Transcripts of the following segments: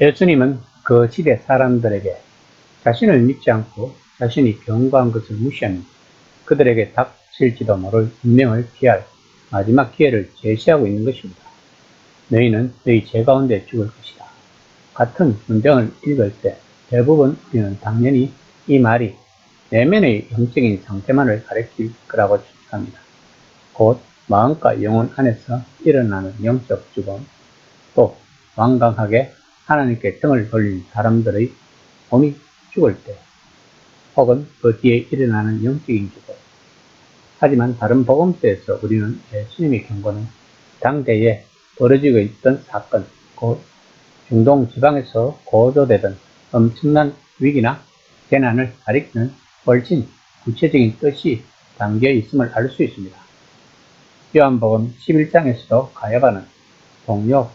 예수님은 그 시대 사람들에게 자신을 믿지 않고 자신이 경고한 것을 무시하며 그들에게 닥칠지도 모를 운명을 피할 마지막 기회를 제시하고 있는 것입니다. 너희는 너희 죄 가운데 죽을 것이다. 같은 문장을 읽을 때 대부분 우리는 당연히 이 말이 내면의 영적인 상태만을 가리킬 거라고 추측합니다. 곧 마음과 영혼 안에서 일어나는 영적 죽음, 또 완강하게 하나님께 등을 돌린 사람들의 몸이 죽을 때, 혹은 그 뒤에 일어나는 영적인 죽음. 하지만 다른 복음서에서 우리는 예수님의 경고는 당대에 벌어지고 있던 사건, 곧 중동 지방에서 고조되던 엄청난 위기나 재난을 가리키는 훨씬 구체적인 뜻이 담겨 있음을 알 수 있습니다. 요한복음 11장에서도 가야바는 동료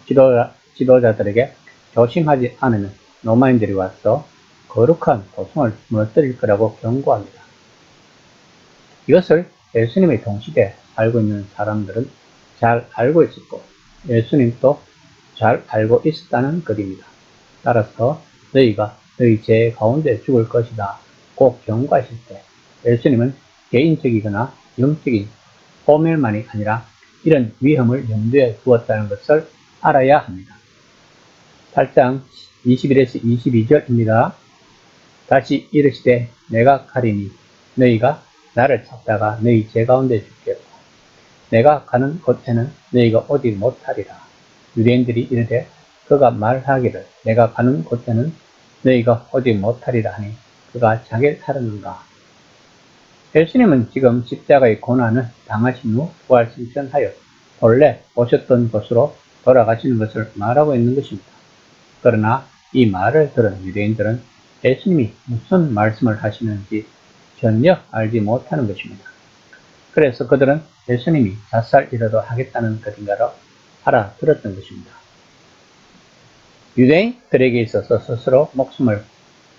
지도자들에게 조심하지 않으면 로마인들이 와서 거룩한 도성을 무너뜨릴 거라고 경고합니다. 이것을 예수님의 동시대에 살고 있는 사람들은 잘 알고 있었고 예수님도 잘 알고 있었다는 것입니다. 따라서 너희가 너희 죄 가운데 죽을 것이다 꼭 경고하실 때 예수님은 개인적이거나 영적인 소멸만이 아니라 이런 위험을 염두에 두었다는 것을 알아야 합니다. 8장 21에서 22절입니다. 다시 이르시되 내가 가리니 너희가 나를 찾다가 너희 죄 가운데 죽겠고 내가 가는 곳에는 너희가 오지 못하리라. 유대인들이 이르되 그가 말하기를 내가 가는 곳에는 너희가 오지 못하리라 하니 그가 자기를 하려는가. 예수님은 지금 십자가의 고난을 당하신 후 부활승천하여 본래 오셨던 곳으로 돌아가시는 것을 말하고 있는 것입니다. 그러나 이 말을 들은 유대인들은 예수님이 무슨 말씀을 하시는지 전혀 알지 못하는 것입니다. 그래서 그들은 예수님이 자살이라도 하겠다는 것인가로 알아들었던 것입니다. 유대인들에게 있어서 스스로 목숨을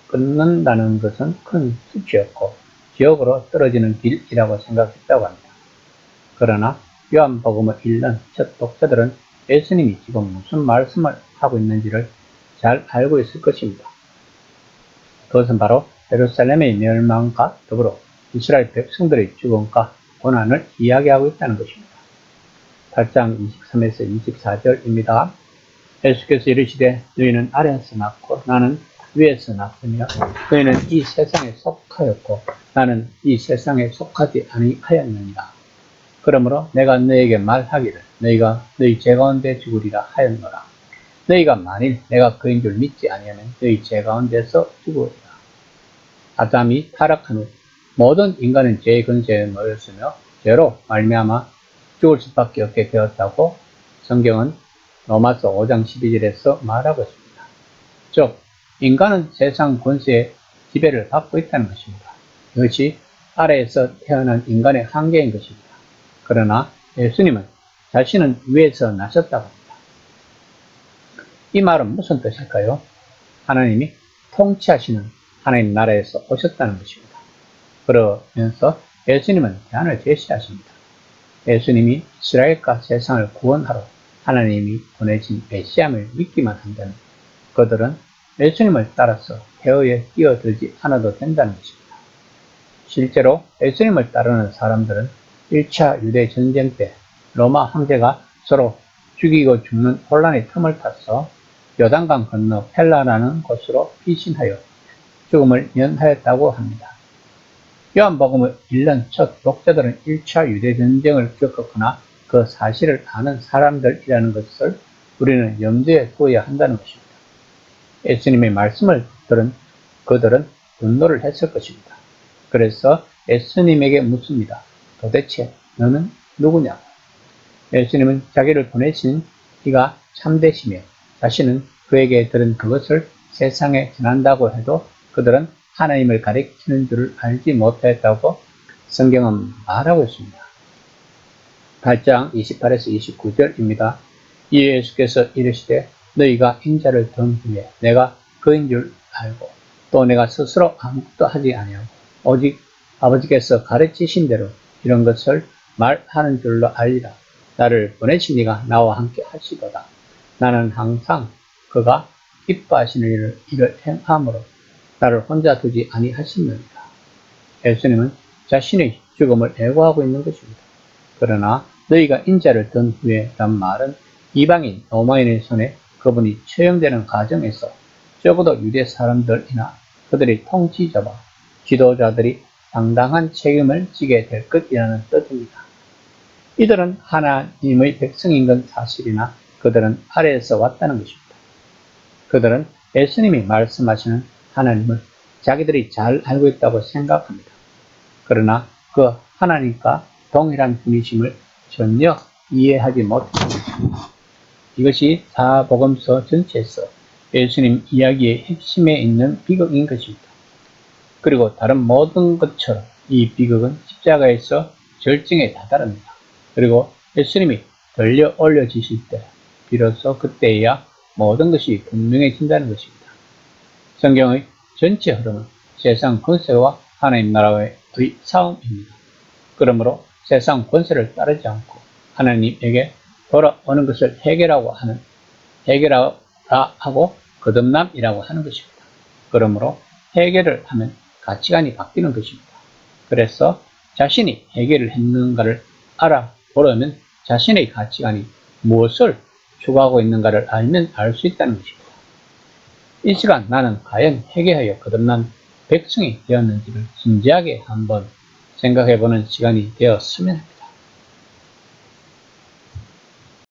끊는다는 것은 큰 수치였고 지옥으로 떨어지는 길이라고 생각했다고 합니다. 그러나 요한복음을 읽는 첫 독자들은 예수님이 지금 무슨 말씀을 하고 있는지를 잘 알고 있을 것입니다. 그것은 바로 예루살렘의 멸망과 더불어 이스라엘 백성들의 죽음과 고난을 이야기하고 있다는 것입니다. 8장 23에서 24절입니다. 예수께서 이르시되 너희는 아래에서 낳고 나는 위에서 낳으며 너희는 이 세상에 속하였고 나는 이 세상에 속하지 아니하였느니라. 그러므로 내가 너희에게 말하기를 너희가 너희 죄 가운데 죽으리라 하였노라. 너희가 만일 내가 그인 줄 믿지 아니하면 너희 죄 가운데서 죽으리라. 아담이 타락한 후 모든 인간은 죄의 근세에 놓였으며 죄로 말미암아 죽을 수밖에 없게 되었다고 성경은 로마서 5장 12절에서 말하고 있습니다. 즉 인간은 세상 권세의 지배를 받고 있다는 것입니다. 이것이 아래에서 태어난 인간의 한계인 것입니다. 그러나 예수님은 자신은 위에서 나셨다고 합니다. 이 말은 무슨 뜻일까요? 하나님이 통치하시는 하나님 나라에서 오셨다는 것입니다. 그러면서 예수님은 대안을 제시하십니다. 예수님이 이스라엘과 세상을 구원하러 하나님이 보내신 메시아를 믿기만 한다면 그들은 예수님을 따라서 폐허에 뛰어들지 않아도 된다는 것입니다. 실제로 예수님을 따르는 사람들은 1차 유대 전쟁 때 로마 황제가 서로 죽이고 죽는 혼란의 틈을 타서 요단강 건너 펠라라는 곳으로 피신하여 죽음을 면하였다고 합니다. 요한복음을 읽는 첫 독자들은 1차 유대 전쟁을 겪었거나 그 사실을 아는 사람들이라는 것을 우리는 염두에 두어야 한다는 것입니다. 예수님의 말씀을 들은 그들은 분노를 했을 것입니다. 그래서 예수님에게 묻습니다. 도대체 너는 누구냐고. 예수님은 자기를 보내신 이가 참되시며 자신은 그에게 들은 그것을 세상에 전한다고 해도 그들은 하나님을 가리키는 줄을 알지 못했다고 성경은 말하고 있습니다. 8장 28에서 29절입니다. 이에 예수께서 이르시되 너희가 인자를 든 후에 내가 그인 줄 알고 또 내가 스스로 아무것도 하지 아니하고 오직 아버지께서 가르치신 대로 이런 것을 말하는 줄로 알리라. 나를 보내신 이가 나와 함께 하시도다. 나는 항상 그가 기뻐하시는 일을 행함으로 나를 혼자 두지 아니하시느니라. 예수님은 자신의 죽음을 애고하고 있는 것입니다. 그러나 너희가 인자를 든 후에 란 말은 이방인 로마인의 손에 그분이 처형되는 과정에서 적어도 유대 사람들이나 그들의 통치자와 지도자들이 상당한 책임을 지게 될 것이라는 뜻입니다. 이들은 하나님의 백성인 건 사실이나 그들은 아래에서 왔다는 것입니다. 그들은 예수님이 말씀하시는 하나님을 자기들이 잘 알고 있다고 생각합니다. 그러나 그 하나님과 동일한 분이심을 전혀 이해하지 못하는 것입니다. 이것이 사복음서 전체에서 예수님 이야기의 핵심에 있는 비극인 것입니다. 그리고 다른 모든 것처럼 이 비극은 십자가에서 절정에 다다릅니다. 그리고 예수님이 들려 올려지실 때 비로소 그때에야 모든 것이 분명해진다는 것입니다. 성경의 전체 흐름은 세상 권세와 하나님 나라의 싸움입니다. 그러므로 세상 권세를 따르지 않고 하나님에게 돌아오는 것을 해결하고 거듭남이라고 하는 것입니다. 그러므로 해결을 하면 가치관이 바뀌는 것입니다. 그래서 자신이 해결을 했는가를 알아보려면 자신의 가치관이 무엇을 추구하고 있는가를 알면 알 수 있다는 것입니다. 이 시간 나는 과연 회개하여 거듭난 백성이 되었는지를 진지하게 한번 생각해보는 시간이 되었으면 합니다.